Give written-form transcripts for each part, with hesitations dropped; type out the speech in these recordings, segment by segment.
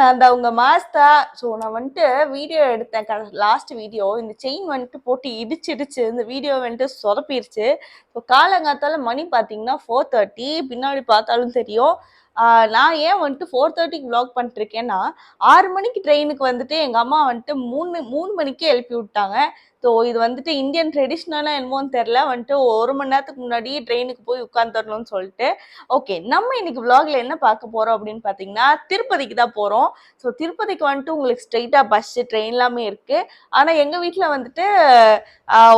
நான் தான் உங்க மாஸ்தா. ஸோ நான் வந்துட்டு வீடியோ எடுத்தேன், லாஸ்ட் வீடியோ. இந்த செயின் வந்துட்டு போட்டு இடிச்சிடுச்சு, இந்த வீடியோ வந்துட்டு சொதப்பிடுச்சு. ஸோ காலங்காத்தால மணி பார்த்தீங்கன்னா 4:30, பின்னாடி பார்த்தாலும் தெரியும். நான் ஏன் வந்துட்டு 4:30க்கு vlog பண்ணிருக்கேன்னா, 6 மணிக்கு ட்ரெயினுக்கு வந்துட்டு எங்கள் அம்மா வந்துட்டு மூணு மணிக்கே எழுப்பி விட்டாங்க. ஸோ இது வந்துட்டு இந்தியன் ட்ரெடிஷ்னலாக என்னமோன்னு தெரில, வந்துட்டு 1 மணி நேரத்துக்கு முன்னாடியே ட்ரெயினுக்கு போய் உட்காந்துடணும்னு சொல்லிட்டு. ஓகே, நம்ம இன்னைக்கு vlogல என்ன பார்க்க போகிறோம் அப்படின்னு பார்த்தீங்கன்னா, திருப்பதிக்கு தான் போகிறோம். ஸோ திருப்பதிக்கு வந்துட்டு உங்களுக்கு ஸ்ட்ரெயிட்டாக பஸ்ஸு ட்ரெயின் எல்லாமே இருக்குது. ஆனால் எங்கள் வீட்டில் வந்துட்டு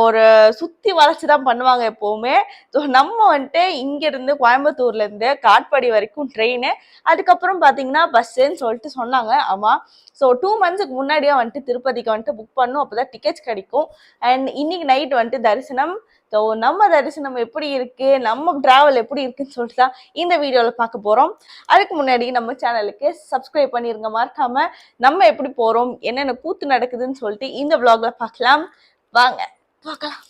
ஒரு சுற்றி வளைச்சி தான் பண்ணுவாங்க எப்போவுமே. ஸோ நம்ம வந்துட்டு இங்கேருந்து கோயம்புத்தூர்லேருந்து காட்பாடி வரைக்கும் ட்ரெயின், அதுக்கப்புறம் பார்த்தீங்கன்னா பஸ்ஸுன்னு சொல்லிட்டு சொன்னாங்க. ஆமாம், ஸோ 2 மந்த்ஸுக்கு முன்னாடியே வந்துட்டு திருப்பதிக்கு வந்துட்டு புக் பண்ணணும், அப்போ தான் டிக்கெட்ஸ் கிடைக்கும். அண்ட் இன்னைக்கு நைட் வந்துட்டு தரிசனம். ஸோ நம்ம தரிசனம் எப்படி இருக்கு, நம்ம டிராவல் எப்படி இருக்குன்னு சொல்லிட்டு தான் இந்த வீடியோவில் பார்க்க போகிறோம். அதுக்கு முன்னாடி நம்ம சேனலுக்கு சப்ஸ்கிரைப் பண்ணிருங்க மறக்காம. நம்ம எப்படி போகிறோம், என்னென்ன கூத்து நடக்குதுன்னு சொல்லிட்டு இந்த vlogல பார்க்கலாம். வாங்க பார்க்கலாம்.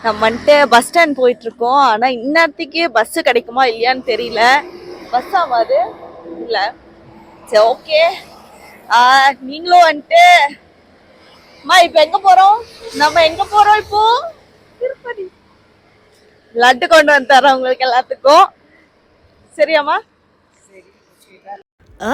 நம்ம வந்துட்டு பஸ் ஸ்டாண்ட் போயிட்டு இருக்கோம். ஆனால் இந்நேரத்துக்கு பஸ் கிடைக்குமா இல்லையான்னு தெரியல. பஸ் ஆகாது இல்லை. சரி, ஓகே. நீங்களும் வந்துட்டு இப்போ எங்க போறோம், நம்ம எங்க போறோம் இப்போ? திருப்பதி. லட்டு கொண்டு வந்து தரோம் உங்களுக்கு எல்லாத்துக்கும், சரியாமா?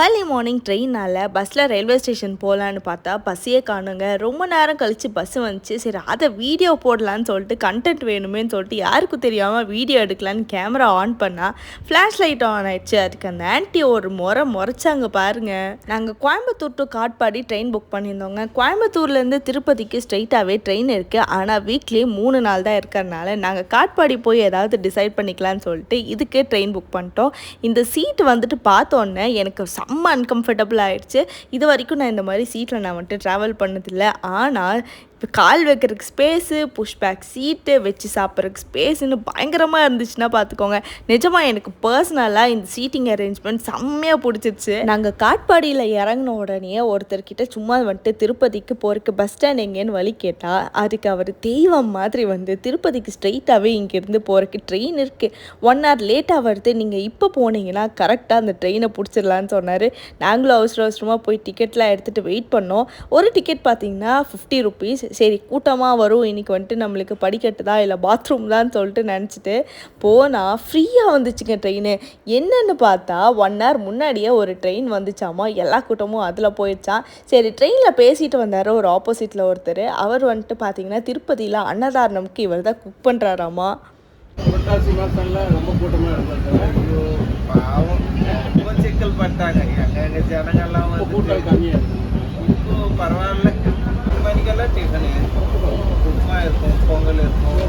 ஏர்லி மார்னிங் ட்ரெயினால் பஸ்ஸில் ரயில்வே ஸ்டேஷன் போகலான்னு பார்த்தா பஸ்ஸையே காணுங்க. ரொம்ப நேரம் கழித்து பஸ்ஸு வந்துச்சு. சரி, அதை வீடியோ போடலான்னு சொல்லிட்டு கண்டென்ட் வேணுமேன்னு சொல்லிட்டு யாருக்கும் தெரியாமல் வீடியோ எடுக்கலான்னு கேமரா ஆன் பண்ணால் ஃப்ளாஷ் லைட் ஆன் ஆயிடுச்சு. அதுக்கு அந்த ஆன்ட்டி ஒரு முறைச்சாங்க பாருங்கள். நாங்கள் Coimbatore to Katpadi train book பண்ணியிருந்தோங்க. கோயம்புத்தூர்லேருந்து திருப்பதிக்கு ஸ்ட்ரெயிட்டாகவே ட்ரெயின் இருக்குது. ஆனால் வீக்லி 3 நாள் தான் இருக்கிறதுனால நாங்கள் காட்பாடி போய் ஏதாவது டிசைட் பண்ணிக்கலான்னு சொல்லிட்டு இதுக்கே ட்ரெயின் புக் பண்ணிட்டோம். இந்த சீட்டு வந்துட்டு பார்த்தோன்னே எனக்கு செம்ம அன்கம்ஃபர்டபுள் ஆகிடுச்சு. இது வரைக்கும் நான் இந்த மாதிரி சீட்டில் நான் வந்துட்டு ட்ராவல் பண்ணதில்லை. ஆனால் இப்போ கால் வைக்கிறதுக்கு ஸ்பேஸு, புஷ்பேக் சீட்டு, வச்சு சாப்பிட்றதுக்கு ஸ்பேஸுன்னு பயங்கரமாக இருந்துச்சுன்னா பார்த்துக்கோங்க. நிஜமாக எனக்கு பர்சனலாக இந்த சீட்டிங் அரேஞ்ச்மெண்ட் செம்மையாக பிடிச்சிருச்சு. நாங்கள் காட்பாடியில் இறங்கின உடனே ஒருத்தர்கிட்ட சும்மா வந்துட்டு திருப்பதிக்கு போகிறதுக்கு பஸ் ஸ்டாண்ட் எங்கேன்னு வழி கேட்டால் அதுக்கு அவர் தெய்வம் மாதிரி வந்து திருப்பதிக்கு ஸ்ட்ரெயிட்டாகவே இங்கேருந்து போகிறதுக்கு ட்ரெயின் இருக்குது, 1 hour லேட்டாக வருது, நீங்கள் இப்போ போனீங்கன்னா கரெக்டாக அந்த ட்ரெயினை பிடிச்சிடலான்னு சொன்னார். நாங்களும் அவசரமாக போய் டிக்கெட்லாம் எடுத்துகிட்டு வெயிட் பண்ணோம். ஒரு டிக்கெட் பார்த்தீங்கன்னா 50 rupees. சரி, கூட்டமாக வரும் இன்றைக்கி வந்துட்டு நம்மளுக்கு படிக்கட்டு தான் இல்லை பாத்ரூம் தான் சொல்லிட்டு நினச்சிட்டு போனால் ஃப்ரீயாக வந்துச்சுங்க ட்ரெயின். என்னென்னு பார்த்தா 1 hour முன்னாடியே ஒரு ட்ரெயின் வந்துச்சாமா, எல்லா கூட்டமும் அதில் போயிடுச்சான். சரி, ட்ரெயினில் பேசிட்டு வந்தார் ஒரு ஆப்போசிட்டில் ஒருத்தர். அவர் வந்துட்டு பார்த்தீங்கன்னா திருப்பதியில் அன்னதாரணம்க்கு இவர் தான் குக் பண்ணுறாராமா. பரவாயில்ல, மணிக்கெல்லாம் டிஃபனு, உப்புமா இருக்கும், பொங்கல் இருக்கும்,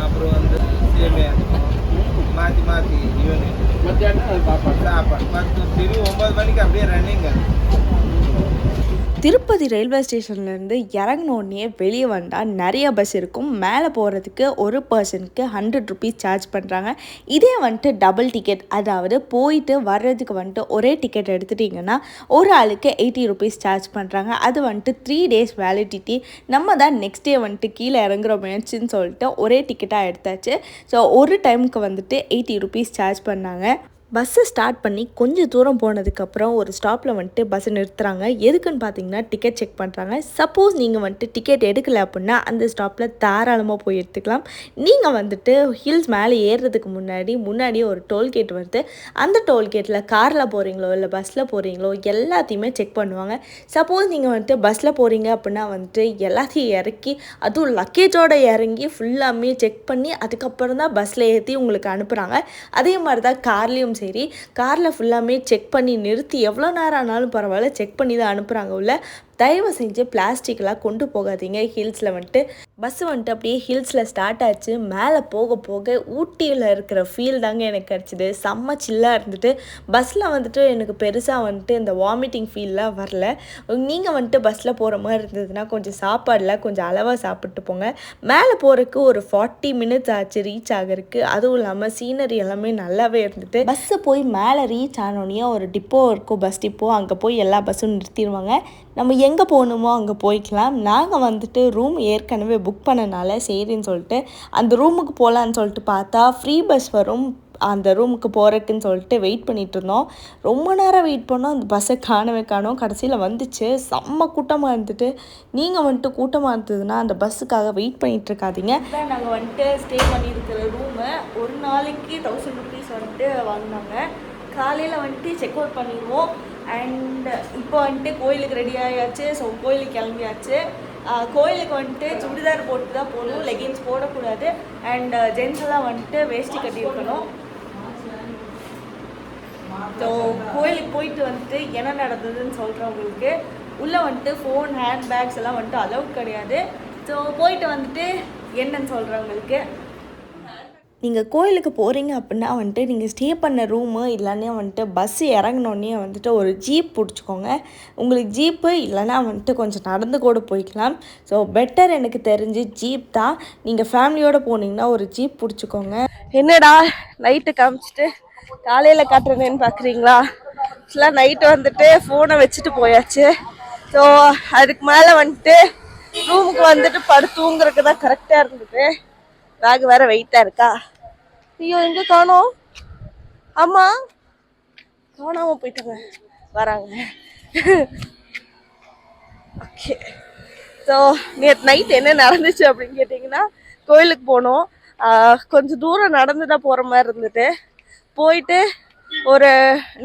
அப்புறம் வந்து சேமியா இருக்கும், மாற்றி ஈவினிங் மத்தியானம் சாப்பாடு 9 மணிக்கு அப்படியே ரன்னிங். திருப்பதி ரயில்வே ஸ்டேஷன்லேருந்து இறங்கினோடனே வெளியே வந்தால் நிறைய பஸ் இருக்கும். மேலே போகிறதுக்கு ஒரு பர்சனுக்கு 100 rupees சார்ஜ் பண்ணுறாங்க. இதே வந்துட்டு டபுள் டிக்கெட், அதாவது போயிட்டு வர்றதுக்கு வந்துட்டு ஒரே டிக்கெட் எடுத்துட்டிங்கன்னா ஒரு ஆளுக்கு 80 rupees சார்ஜ் பண்ணுறாங்க. அது வந்துட்டு 3 days வேலிடிட்டி. நம்ம தான் நெக்ஸ்ட் டே வந்துட்டு கீழே இறங்குற முயற்சின்னு சொல்லிட்டு ஒரே டிக்கெட்டாக எடுத்தாச்சு. ஸோ ஒரு டைமுக்கு வந்துட்டு 80 rupees சார்ஜ் பண்ணாங்க. பஸ்ஸை ஸ்டார்ட் பண்ணி கொஞ்சம் தூரம் போனதுக்கப்புறம் ஒரு ஸ்டாப்பில் வந்துட்டு பஸ்ஸை நிறுத்துகிறாங்க. எதுக்குன்னு பார்த்தீங்கன்னா டிக்கெட் செக் பண்ணுறாங்க. சப்போஸ் நீங்கள் வந்துட்டு டிக்கெட் எடுக்கலை அப்படின்னா அந்த ஸ்டாப்பில் தாராளமாக போய் எடுத்துக்கலாம். நீங்கள் வந்துட்டு ஹில்ஸ் மேலே ஏறுறதுக்கு முன்னாடியே ஒரு டோல்கேட் வருது. அந்த டோல்கேட்டில் காரில் போகிறீங்களோ இல்லை பஸ்ஸில் போகிறீங்களோ எல்லாத்தையுமே செக் பண்ணுவாங்க. சப்போஸ் நீங்கள் வந்துட்டு பஸ்ஸில் போகிறீங்க அப்படின்னா வந்துட்டு எல்லாத்தையும் இறக்கி, அதுவும் லக்கேஜோடு இறங்கி ஃபுல்லாமே செக் பண்ணி அதுக்கப்புறம் தான் பஸ்ஸில் ஏற்றி உங்களுக்கு அனுப்புகிறாங்க. அதே மாதிரி தான் கார்லேயும் சரி, காரில் ஃபுல்லாமே செக் பண்ணி நிறுத்தி எவ்வளோ நேரம் ஆனாலும் பரவாயில்ல செக் பண்ணி தான் அனுப்புகிறாங்க உள்ள. தயவு செஞ்சு பிளாஸ்டிக்லாம் கொண்டு போகாதீங்க ஹில்ஸில் வந்துட்டு. பஸ்ஸு வந்துட்டு அப்படியே ஹில்ஸில் ஸ்டார்ட் ஆச்சு. மேலே போக போக ஊட்டியில் இருக்கிற ஃபீல் தாங்க எனக்கு கிடச்சிது. செம்ம சில்லாக இருந்துட்டு பஸ்ஸில் வந்துட்டு எனக்கு பெருசாக வந்துட்டு இந்த வாமிட்டிங் ஃபீல்லாம் வரல. நீங்கள் வந்துட்டு பஸ்ஸில் போகிற மாதிரி இருந்ததுன்னா கொஞ்சம் சாப்பாடில் கொஞ்சம் அளவாக சாப்பிட்டு போங்க. மேலே போகிறதுக்கு ஒரு 40 minutes ஆச்சு ரீச் ஆகிறதுக்கு. அதுவும் இல்லாமல் சீனரி எல்லாமே நல்லாவே இருந்துட்டு பஸ்ஸு போய் மேலே ரீச் ஆனோடனே ஒரு டிப்போ இருக்கும், பஸ் டிப்போ. அங்கே போய் எல்லா பஸ்ஸும் நிறுத்திடுவாங்க. நம்ம எங்கே போகணுமோ அங்கே போய்க்கலாம். நாங்கள் வந்துட்டு ரூம் ஏற்கனவே புக் பண்ணனால சரின்னு சொல்லிட்டு அந்த ரூமுக்கு போகலான்னு சொல்லிட்டு பார்த்தா ஃப்ரீ பஸ் வரும், அந்த ரூமுக்கு போகிறதுக்குன்னு சொல்லிட்டு வெயிட் பண்ணிகிட்டு இருந்தோம். ரொம்ப நேரம் வெயிட் பண்ணோம், அந்த பஸ்ஸை காணோம். கடைசியில் வந்துச்சு. செம்ம கூட்டமாக இருந்துட்டு, நீங்கள் வந்துட்டு கூட்டமாக இருந்ததுன்னா அந்த பஸ்ஸுக்காக வெயிட் பண்ணிகிட்டு இருக்காதீங்க. இதான் நாங்கள் வந்துட்டு ஸ்டே பண்ணியிருக்கிற ரூமு. ஒரு நாளைக்கு 1000 rupees வந்துட்டு வாங்கினாங்க. காலையில் வந்துட்டு செக் அவுட் பண்ணிடுவோம். அண்ட் இப்போ வந்துட்டு கோயிலுக்கு ரெடி ஆகியாச்சு. ஸோ கோயிலுக்கு கிளம்பியாச்சு. கோயிலுக்கு வந்துட்டு சுடிதார் போட்டு தான் போகணும், லெகின்ஸ் போடக்கூடாது. அண்ட் ஜென்ஸ் எல்லாம் வந்துட்டு வேஷ்டி கட்டியிருக்கணும். ஸோ கோயிலுக்கு போயிட்டு வந்துட்டு என்ன நடந்ததுன்னு சொல்கிறவங்களுக்கு உள்ளே வந்துட்டு ஃபோன், ஹேண்ட் பேக்ஸ் எல்லாம் வந்துட்டு அலௌட் கிடையாது. ஸோ போயிட்டு வந்துட்டு என்னன்னு சொல்கிறவங்களுக்கு, நீங்கள் கோயிலுக்கு போகிறீங்க அப்படின்னா வந்துட்டு நீங்கள் ஸ்டே பண்ண ரூமு இல்லைன்னா வந்துட்டு பஸ்ஸு இறங்கினோடனே வந்துட்டு ஒரு ஜீப் பிடிச்சிக்கோங்க. உங்களுக்கு ஜீப்பு இல்லைன்னா வந்துட்டு கொஞ்சம் நடந்து கூட போய்க்கலாம். ஸோ பெட்டர் எனக்கு தெரிஞ்சு ஜீப் தான். நீங்கள் ஃபேமிலியோடு போனீங்கன்னா ஒரு ஜீப் பிடிச்சிக்கோங்க. என்னடா நைட்டு காமிச்சிட்டு காலையில் காட்டுறேன்னு பார்க்குறீங்களா? ஆக்சுவலாக நைட்டு வந்துட்டு ஃபோனை வச்சுட்டு போயாச்சு. ஸோ அதுக்கு மேலே வந்துட்டு ரூமுக்கு வந்துட்டு படுத்துங்கிறதுக்கு தான் கரெக்டாக இருந்தது. பேக் வேறு வெயிட்டாக இருக்கா. ஐயோ எங்கே காணோம்? ஆமாம் காணாமல் போயிட்டாங்க, வராங்க. ஓகே. ஸோ நேற்று நைட் என்ன நடந்துச்சு அப்படின்னு கேட்டிங்கன்னா, கோயிலுக்கு போனோம். கொஞ்சம் தூரம் நடந்து தான் போகிற மாதிரி இருந்துட்டு போயிட்டு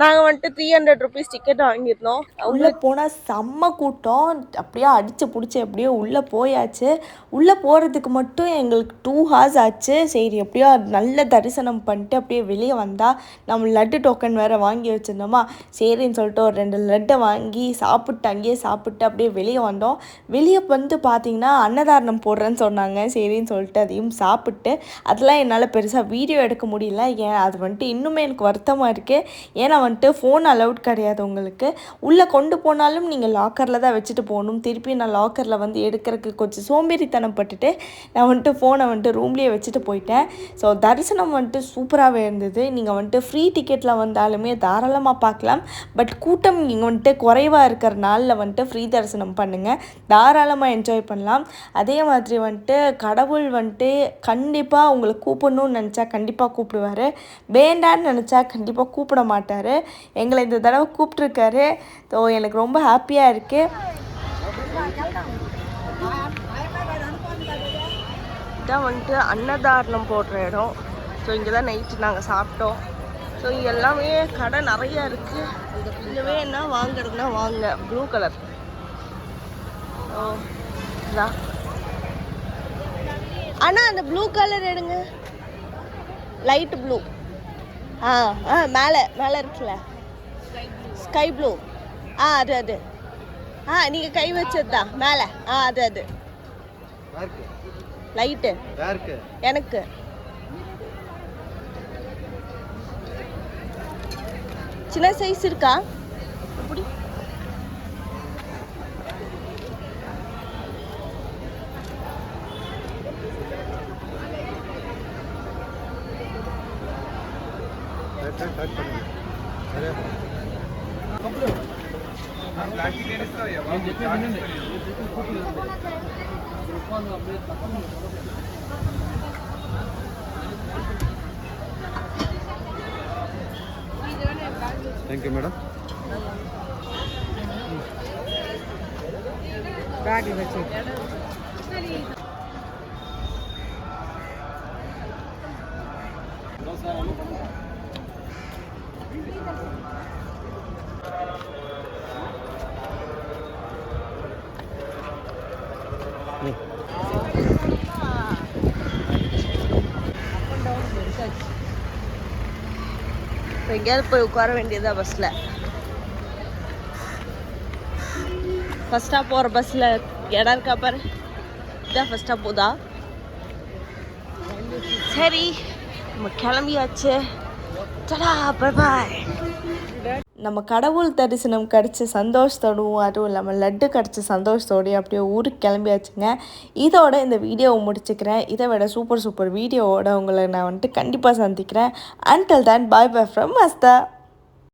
நாங்கள் வந்துட்டு 300 rupees டிக்கெட் வாங்கியிருந்தோம். உள்ளே போனால் செம்ம கூட்டம். அப்படியே அடித்து பிடிச்சி எப்படியோ உள்ளே போயாச்சு. உள்ளே போகிறதுக்கு மட்டும் எங்களுக்கு 2 hours ஆச்சு. சரி எப்படியோ நல்ல தரிசனம் பண்ணிட்டு அப்படியே வெளியே வந்தால் நம்ம லட்டு டோக்கன் வேறு வாங்கி வச்சுருந்தோமா, சரின்னு சொல்லிட்டு ஒரு 2 லட்டை வாங்கி சாப்பிட்டு அங்கேயே சாப்பிட்டு அப்படியே வெளியே வந்தோம். வெளியே வந்து பார்த்திங்கன்னா அன்னதாரணம் போடுறேன்னு சொன்னாங்க. சரின்னு சொல்லிட்டு அதையும் சாப்பிட்டு, அதெல்லாம் என்னால் பெருசாக வீடியோ எடுக்க முடியல. ஏன் அது வந்துட்டு இன்னுமே எனக்கு வருத்தமாக இருக்குது. ஏன்னா வந்துட்டு ஃபோன் அலவுட் கிடையாது உங்களுக்கு. உள்ளே கொண்டு போனாலும் நீங்கள் லாக்கரில் தான் வச்சுட்டு போகணும். திருப்பி நான் லாக்கரில் வந்து எடுக்கிறதுக்கு கொஞ்சம் சோம்பேறித்தனம் பட்டுட்டு நான் வந்துட்டு ஃபோனை வந்துட்டு ரூம்லேயே வச்சுட்டு போயிட்டேன். ஸோ தரிசனம் வந்துட்டு சூப்பராகவே இருந்தது. நீங்கள் வந்துட்டு ஃப்ரீ டிக்கெட்டில் வந்தாலுமே தாராளமாக பார்க்கலாம். பட் கூட்டம் இங்கே வந்துட்டு குறைவாக இருக்கிற நாளில் வந்துட்டு ஃப்ரீ தரிசனம் பண்ணுங்கள், தாராளமாக என்ஜாய் பண்ணலாம். அதே மாதிரி வந்துட்டு கடவுள் வந்துட்டு கண்டிப்பாக உங்களை கூப்பிடணும்னு நினச்சா கண்டிப்பாக கூப்பிடுவார், வேண்டான்னு நினச்சா கண்டிப்பாக கூப்பிட மாட்டார். எங்களை இந்த தடவை கூப்பிட்ருக்காரு. ஸோ எனக்கு ரொம்ப ஹாப்பியாக இருக்குது. இதான் வந்துட்டு அன்னதாரணம் போடுற இடம். ஸோ இங்கே தான் நைட்டு நாங்கள் சாப்பிட்டோம். ஸோ இங்கே எல்லாமே கடை நிறையா இருக்குது. இங்கே வேணா வாங்குறதுனா வாங்க. Blue colour. ஓ இதான் அண்ணா, அந்த ப்ளூ கலர் எடுங்க, லைட் ப்ளூ. மேலே மேலே இருக்குல்ல ஸ்கை ப்ளூ. அது நீங்கள் கை வச்சது தான் மேலே. அது லைட்டு எனக்கு. சின்ன சைஸ் இருக்கா? அப்படி Thank you, madam. Bag vechi. எங்கேயாவது போய் உட்கார வேண்டியதா பஸ்ஸில். ஃபஸ்ட்டாக போகிற பஸ்ஸில் இடம் இருக்கா பாரு. இதான் ஃபஸ்ட்டாக போதா? சரி நம்ம கிளம்பியாச்சு. டடா பை பாய். நம்ம கடவுள் தரிசனம் கிடச்ச சந்தோஷத்தோடும் அதுவும் இல்லாமல் லட்டு கிடச்ச சந்தோஷத்தோடையும் அப்படியே ஊருக்கு கிளம்பியாச்சுங்க. இதோட இந்த வீடியோவை முடிச்சுக்கிறேன். இதை விட சூப்பர் வீடியோவோட உங்களை நான் வந்துட்டு கண்டிப்பாக சந்திக்கிறேன். Until then, bye bye from Maastha.